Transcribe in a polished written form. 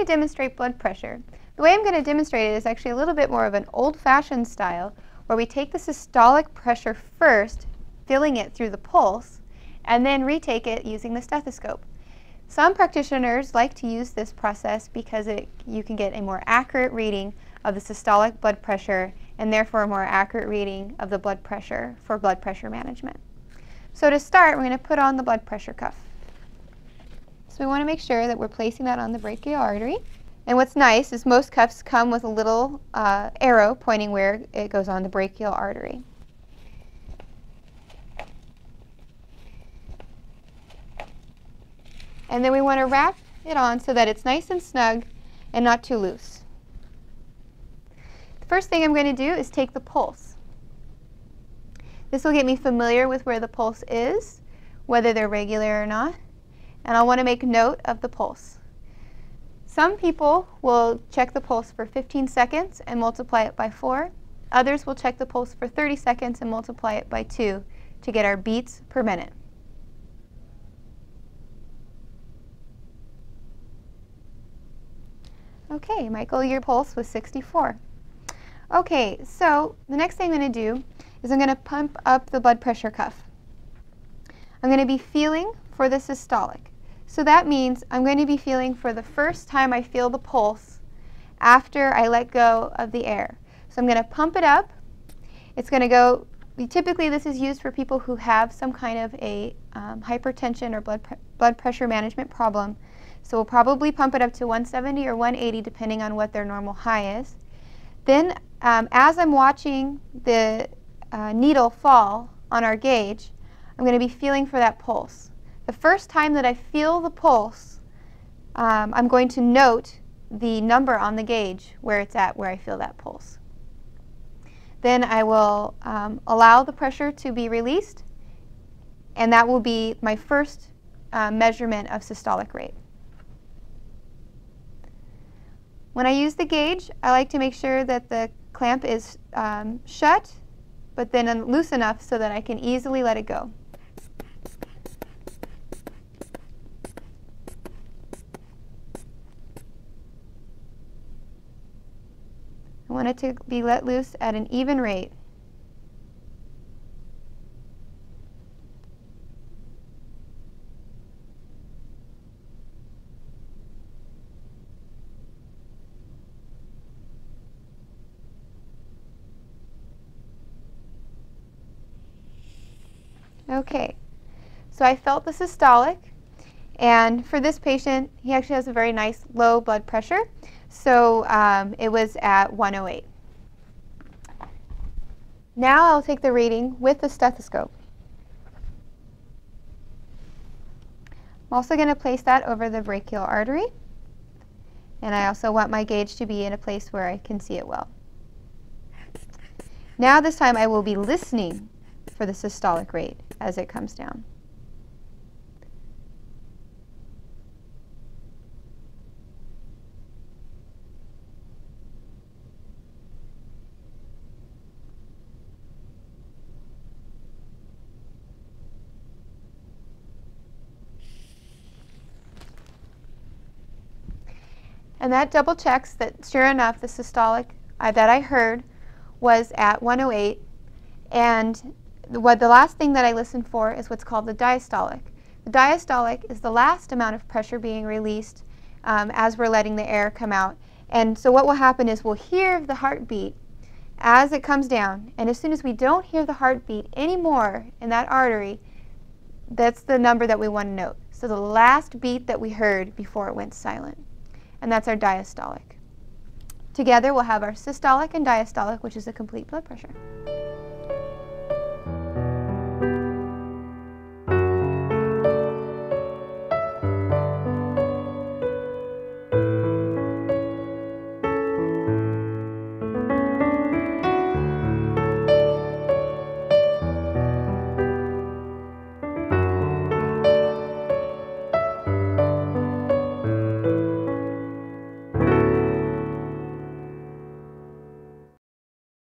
to demonstrate blood pressure. The way I'm going to demonstrate it is actually a little bit more of an old-fashioned style, where we take the systolic pressure first, feeling it through the pulse, and then retake it using the stethoscope. Some practitioners like to use this process because you can get a more accurate reading of the systolic blood pressure and therefore a more accurate reading of the blood pressure for blood pressure management. So to start, we're going to put on the blood pressure cuff. So we want to make sure that we're placing that on the brachial artery. And what's nice is most cuffs come with a little arrow pointing where it goes on the brachial artery. And then we want to wrap it on so that it's nice and snug and not too loose. The first thing I'm going to do is take the pulse. This will get me familiar with where the pulse is, whether they're regular or not, and I'll want to make note of the pulse. Some people will check the pulse for 15 seconds and multiply it by 4. Others will check the pulse for 30 seconds and multiply it by 2 to get our beats per minute. Okay, Michael, your pulse was 64. Okay, so the next thing I'm going to do is I'm going to pump up the blood pressure cuff. I'm going to be feeling for the systolic. So that means I'm going to be feeling for the first time I feel the pulse after I let go of the air. So I'm going to pump it up. It's going to go, typically this is used for people who have some kind of a hypertension or blood pressure management problem. So we'll probably pump it up to 170 or 180 depending on what their normal high is. Then as I'm watching the needle fall on our gauge, I'm going to be feeling for that pulse. The first time that I feel the pulse, I'm going to note the number on the gauge where it's at, where I feel that pulse. Then I will allow the pressure to be released, and that will be my first measurement of systolic rate. When I use the gauge, I like to make sure that the clamp is shut, but then loose enough so that I can easily let it go. I want it to be let loose at an even rate. Okay, so I felt the systolic, and for this patient, he actually has a very nice low blood pressure, so it was at 108. Now I'll take the reading with the stethoscope. I'm also going to place that over the brachial artery, and I also want my gauge to be in a place where I can see it well. Now this time I will be listening for the systolic rate as it comes down. And that double checks that sure enough the systolic that I heard was at 108, and the last thing that I listen for is what's called the diastolic. The diastolic is the last amount of pressure being released as we're letting the air come out. And so what will happen is we'll hear the heartbeat as it comes down, and as soon as we don't hear the heartbeat anymore in that artery, that's the number that we want to note. So the last beat that we heard before it went silent. And that's our diastolic. Together we'll have our systolic and diastolic, which is a complete blood pressure.